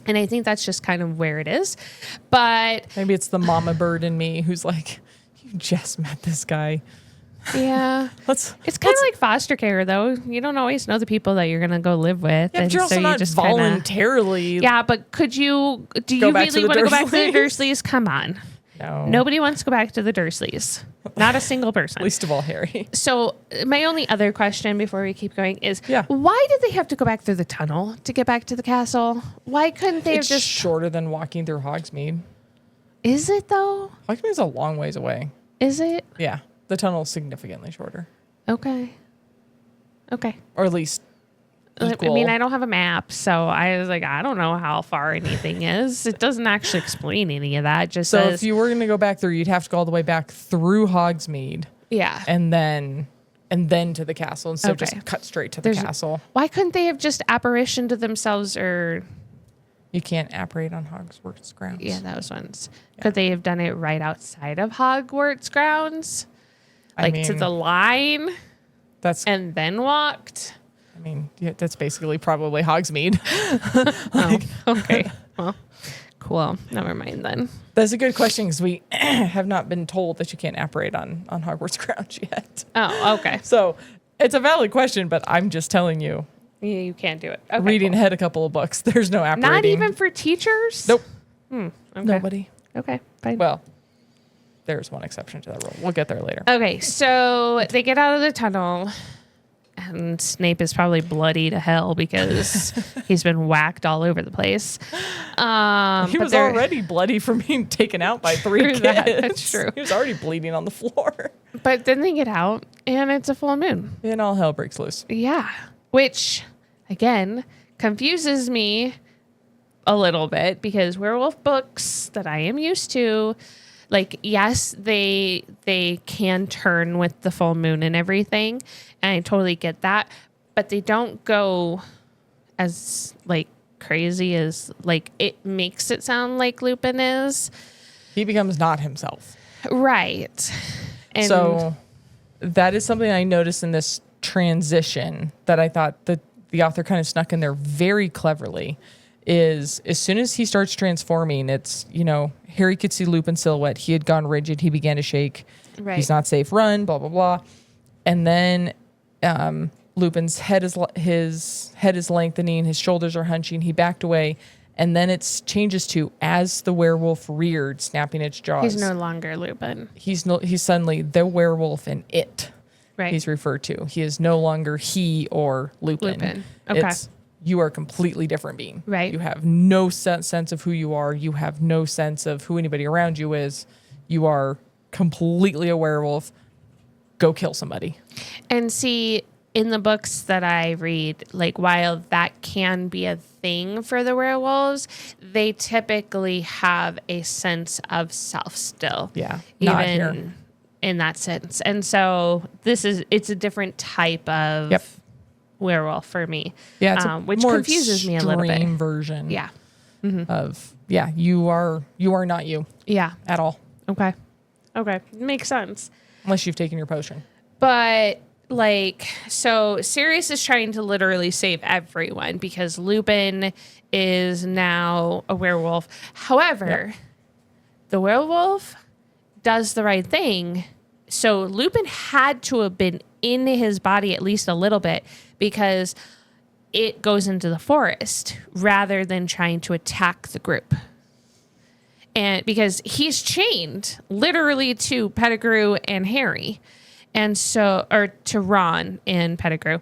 And I think that's just kind of where it is. But Maybe it's the mama bird in me who's like, you just met this guy. yeah, it's kind of like foster care, though. You don't always know the people that you're going to go live with. Yeah, but you're also not voluntarily. Yeah, but do you back to really the want to go back to the Dursleys? Dursleys? Come on. No. Nobody wants to go back to the Dursleys. Not a single person. Least of all, Harry. So my only other question before we keep going is, Yeah. why did they have to go back through the tunnel to get back to the castle? Why couldn't they have It's just... shorter than walking through Hogsmeade. Is it, though? Hogsmeade's a long ways away. Is it? Yeah. The tunnel's significantly shorter. Okay. Or at least I equal. mean, I don't have a map, so I was like, I don't know how far anything is. It doesn't actually explain any of that. It just So says, if you were going to go back through, you'd have to go all the way back through Hogsmeade yeah. and then to the castle instead of Okay. just cut straight to the castle. Why couldn't they have just apparitioned to themselves or You can't apparate on Hogwarts grounds. Yeah, those ones. Yeah. Could they have done it right outside of Hogwarts grounds? Like to the line? And then walked? I mean, yeah, that's basically probably Hogsmeade. Okay. Well, cool. Never mind then. That's a good question because we have not been told that you can't apparate on Hogwarts grounds yet. Oh, okay. So it's a valid question, but I'm just telling you. You can't do it. Okay, reading ahead a couple of books, there's no apparating. Not even for teachers? Nope. Okay. Nobody. Okay, fine. Well, there's one exception to that rule. We'll get there later. Okay, so they get out of the tunnel, and Snape is probably bloody to hell because he's been whacked all over the place. He was already bloody from being taken out by 3 kids. That's true. He was already bleeding on the floor. But then they get out, and it's a full moon. And all hell breaks loose. Yeah, which, again, confuses me a little bit because werewolf books that I am used to, like, yes, they can turn with the full moon and everything, and I totally get that, but they don't go as, like, crazy as, like, it makes it sound like Lupin is. He becomes not himself. Right. And so that is something I noticed in this transition that I thought that the author kind of snuck in there very cleverly. Is as soon as he starts transforming, it's, Harry could see Lupin's silhouette. He had gone rigid. He began to shake. Right. He's not safe. Run, blah, blah, blah. And then Lupin's head is lengthening. His shoulders are hunching. He backed away. And then it changes to, as the werewolf reared, snapping its jaws. He's no longer Lupin. He's suddenly the werewolf and it. Right. He's referred to. He is no longer he or Lupin. Okay. You are a completely different being. Right. You have no sense of who you are. You have no sense of who anybody around you is. You are completely a werewolf. Go kill somebody. And see, in the books that I read, like, while that can be a thing for the werewolves, they typically have a sense of self still. Yeah. Not here. Even in that sense. And so it's a different type of werewolf for me. Yeah, it's which more confuses me a little bit. extreme version. Yeah. Of you are not you. Yeah. At all. Okay. Makes sense. Unless you've taken your potion. But so Sirius is trying to literally save everyone because Lupin is now a werewolf. However, the werewolf does the right thing. So Lupin had to have been in his body at least a little bit because it goes into the forest rather than trying to attack the group. And because he's chained literally to Pettigrew and Harry. And so, or to Ron and Pettigrew.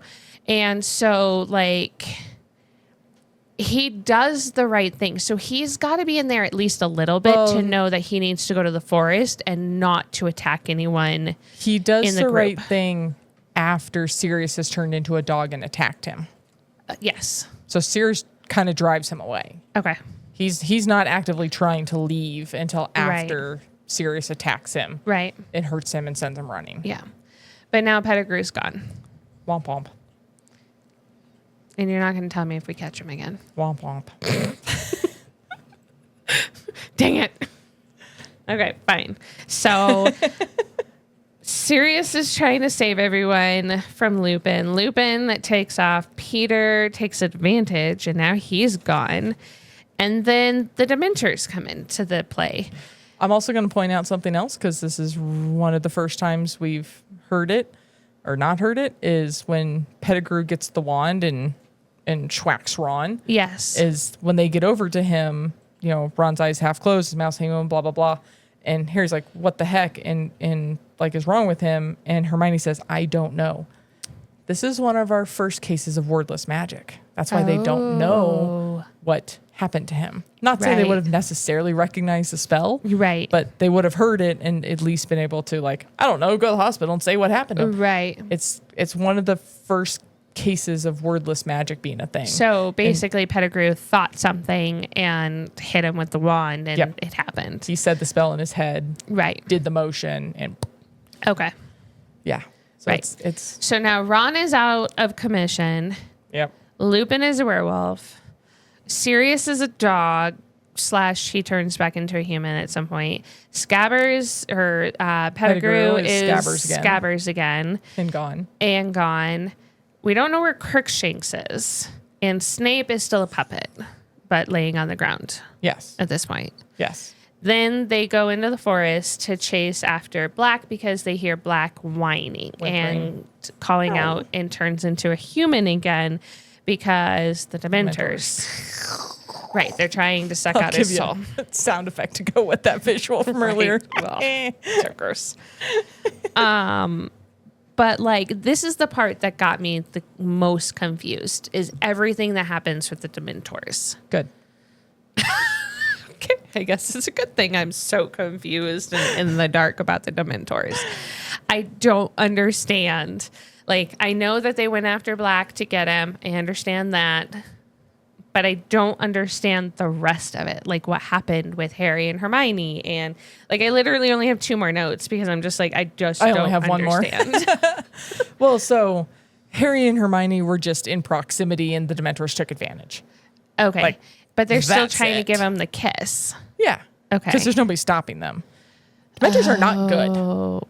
And so, he does the right thing. So he's got to be in there at least a little bit to know that he needs to go to the forest and not to attack anyone. He does in the the group. right thing after Sirius has turned into a dog and attacked him. Yes. So Sirius kind of drives him away. Okay. He's not actively trying to leave until after Sirius attacks him. Right. It hurts him and sends him running. Yeah. But now Pettigrew's gone. Womp womp. And you're not going to tell me if we catch him again. Womp womp. Dang it. Okay, fine. So Sirius is trying to save everyone from Lupin. Lupin takes off. Peter takes advantage, and now he's gone. And then the Dementors come into the play. I'm also going to point out something else because this is one of the first times we've heard it or not heard it is when Pettigrew gets the wand and schwacks Ron. Yes. Is when they get over to him, Ron's eyes half closed, his mouth's hanging open, blah, blah, blah. And Harry's like, what the heck? And is wrong with him? And Hermione says, I don't know. This is one of our first cases of wordless magic. That's why they don't know what happened to him. Not saying they would have necessarily recognized the spell. Right. But they would have heard it and at least been able to, I don't know, go to the hospital and say what happened to him. Right. It's one of the first cases of wordless magic being a thing. So basically Pettigrew thought something and hit him with the wand and it happened. He said the spell in his head. Right. Did the motion and... Okay. Yeah. So right. It's so now Ron is out of commission. Yep. Lupin is a werewolf. Sirius is a dog / he turns back into a human at some point. Scabbers or Pettigrew is Scabbers again. And gone. We don't know where Crookshanks is. And Snape is still a puppet, but laying on the ground. Yes. At this point. Yes. Then they go into the forest to chase after Black because they hear Black whining and calling out, and turns into a human again because the Dementors. Right, they're trying to suck out his soul. Sound effect to go with that visual from earlier. Well, so gross. But like, this is the part that got me the most confused, is everything that happens with the Dementors. Good. Okay, I guess it's a good thing I'm so confused and in the dark about the Dementors. I don't understand. Like, I know that they went after Black to get him. I understand that. But I don't understand the rest of it, like what happened with Harry and Hermione. And like, I literally only have 2 more notes because I'm just like, I don't only have understand. 1 more. Well, so Harry and Hermione were just in proximity and the Dementors took advantage. Okay. Like, but they're still trying to give him the kiss. Yeah. Okay. Because there's nobody stopping them. Dementors are not good.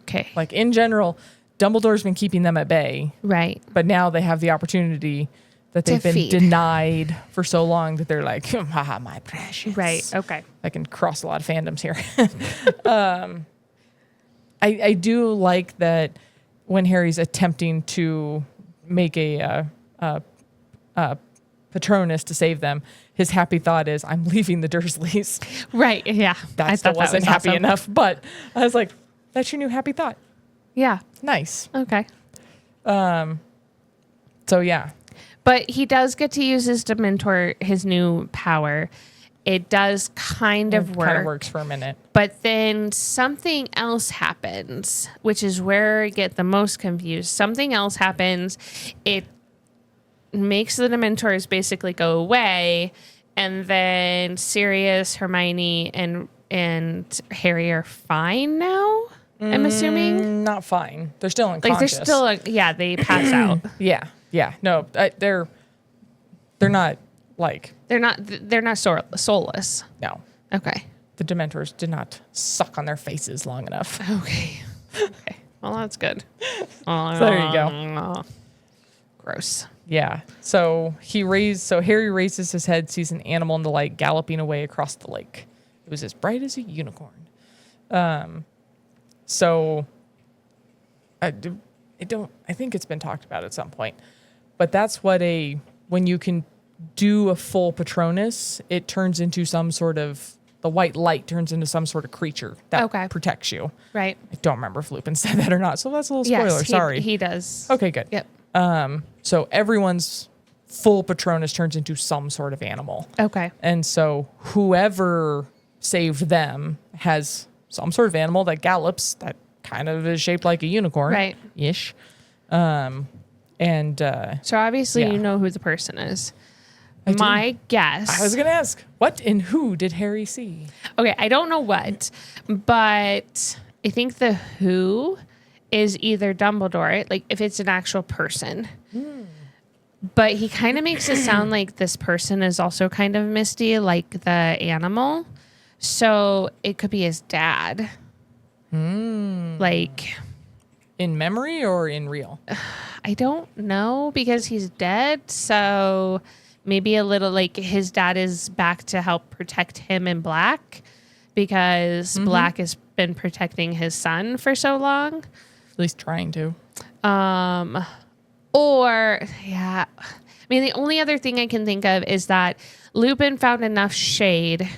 Okay. Like, in general, Dumbledore's been keeping them at bay. Right. But now they have the opportunity that they've been denied for so long that they're like, haha, my precious. Right. Okay. I can cross a lot of fandoms here. I do like that when Harry's attempting to make a Patronus to save them, his happy thought is, I'm leaving the Dursleys. Right. Yeah. That still wasn't happy enough, but I was like, that's your new happy thought. Yeah. Nice. Okay. So yeah. But he does get to use his Dementor, his new power. It does kind of work. Kind of works for a minute. But then something else happens, which is where I get the most confused. Something else happens. It makes the Dementors basically go away. And then Sirius, Hermione, and Harry are fine now, I'm assuming. Not fine. They're still unconscious. Like, they're still, yeah, they pass out. Yeah. Yeah, no, they're not like... They're not soulless. No. Okay. The Dementors did not suck on their faces long enough. Okay. Well, that's good. So there you go. Gross. Yeah. So Harry raises his head, sees an animal in the light galloping away across the lake. It was as bright as a unicorn. So I think it's been talked about at some point. But that's what when you can do a full Patronus, it turns into some sort of, the white light turns into some sort of creature that protects you. Right. I don't remember if Lupin said that or not, so that's a little spoiler. Yes, sorry. He does. Okay, good. Yep. So everyone's full Patronus turns into some sort of animal. Okay. And so whoever saved them has some sort of animal that gallops that kind of is shaped like a unicorn. Right. Ish. So obviously you know who the person is. My guess. I was going to ask, what and who did Harry see? Okay, I don't know what, but I think the who is either Dumbledore, like if it's an actual person. But he kind of makes it sound like this person is also kind of Misty, like the animal. So it could be his dad. Like... In memory or in real? I don't know because he's dead. So maybe a little like his dad is back to help protect him and Black because Black has been protecting his son for so long. At least trying to. Or, yeah. I mean, the only other thing I can think of is that Lupin found enough shade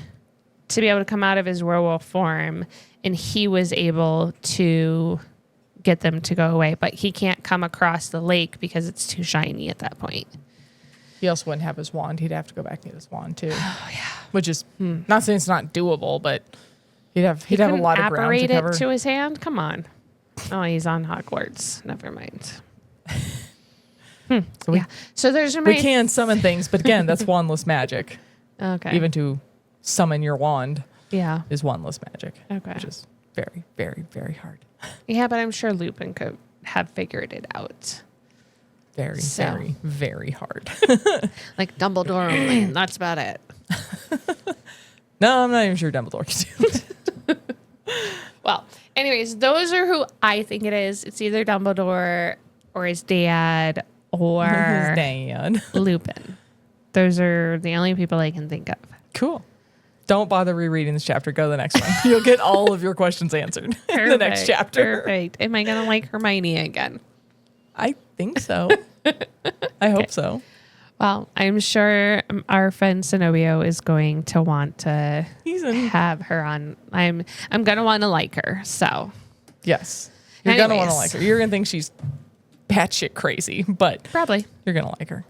to be able to come out of his werewolf form and he was able to get them to go away, but he can't come across the lake because it's too shiny at that point. He also wouldn't have his wand. He'd have to go back and get his wand too. Oh yeah, which is not saying it's not doable, but he'd have a lot of ground to cover. Apparate it to his hand. Come on. Oh, he's on Hogwarts. Never mind. So there's we can summon things, but again, that's wandless magic. Okay. Even to summon your wand, is wandless magic. Okay. Which is very, very, very hard. Yeah, but I'm sure Lupin could have figured it out. Very, So. very, very hard. Like Dumbledore only. And that's about it. No, I'm not even sure Dumbledore can do it. Well, anyways, those are who I think it is. It's either Dumbledore or his dad or His dad. Lupin. Those are the only people I can think of. Cool. Don't bother rereading this chapter. Go to the next one. You'll get all of your questions answered in the next chapter. Perfect. Am I going to like Hermione again? I think so. I hope so. Well, I'm sure our friend Zenobio is going to want to have her on. I'm going to want to like her. So, yes. You're going to want to Anyways. like her. You're going to think she's batshit crazy, but probably. you're going to like her.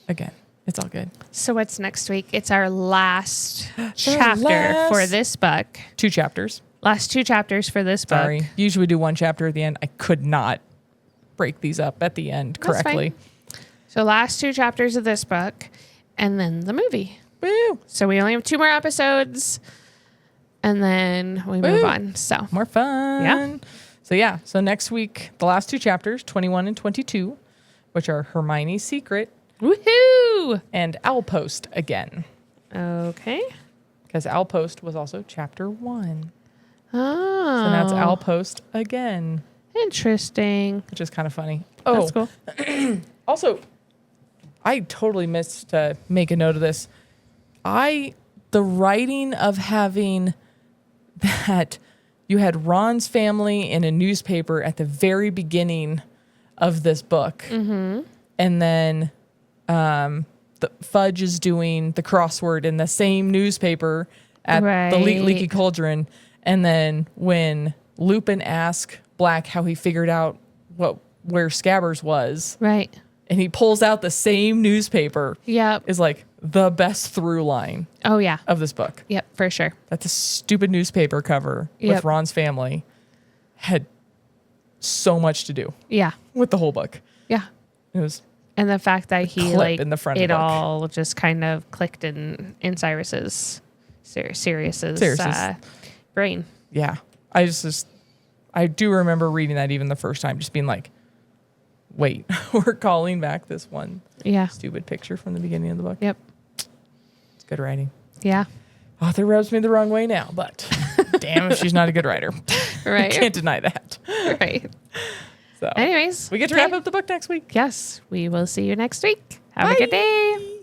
Again, it's all good. So what's next week? It's our last chapter for this book. 2 chapters. Last 2 chapters for this book. Sorry. Usually we do 1 chapter at the end. I could not break these up at the end That's correctly. fine. So last 2 chapters of this book and then the movie. Woo. So we only have 2 more episodes and then we move Woo. on. So More fun. Yeah. So next week, the last 2 chapters, 21 and 22, which are Hermione's Secret woohoo! and Outpost again. Okay. Because Outpost was also chapter 1. Oh. So now it's Outpost again, Interesting. which is kind of funny. That's Oh, cool. also, I totally missed to make a note of this. The writing of having that you had Ron's family in a newspaper at the very beginning of this book. Mm-hmm. And then the Fudge is doing the crossword in the same newspaper at the Right. Leaky Cauldron. And then when Lupin asked Black how he figured out where Scabbers was, Right. and he pulls out the same newspaper, Yep. is like the best through line Oh, yeah. of this book. Yep, for sure. That the stupid newspaper cover Yep. with Ron's family had so much to do Yeah. with the whole book. Yeah. It was And the fact that he clip like in the front of it the book. all just kind of clicked in Sirius's Sirius's. brain. Yeah. I do remember reading that even the first time, just being like, wait, we're calling back this one Yeah. stupid picture from the beginning of the book. Yep. It's good writing. Yeah. Author rubs me the wrong way now, but damn if she's not a good writer. Right. Can't deny that. Right. So Anyways. we get to okay. wrap up the book next week. Yes. We will see you next week. Have Bye. a good day.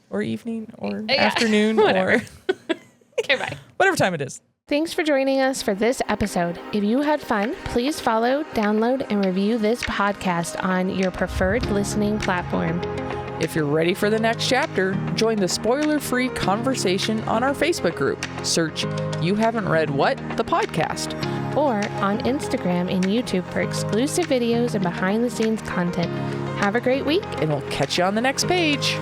Or evening or Yeah. afternoon Whatever. or Okay, bye. whatever time it is. Thanks for joining us for this episode. If you had fun, please follow, download, and review this podcast on your preferred listening platform. If you're ready for the next chapter, join the spoiler-free conversation on our Facebook group. Search You Haven't Read What? The podcast. Or on Instagram and YouTube for exclusive videos and behind-the-scenes content. Have a great week. And we'll catch you on the next page.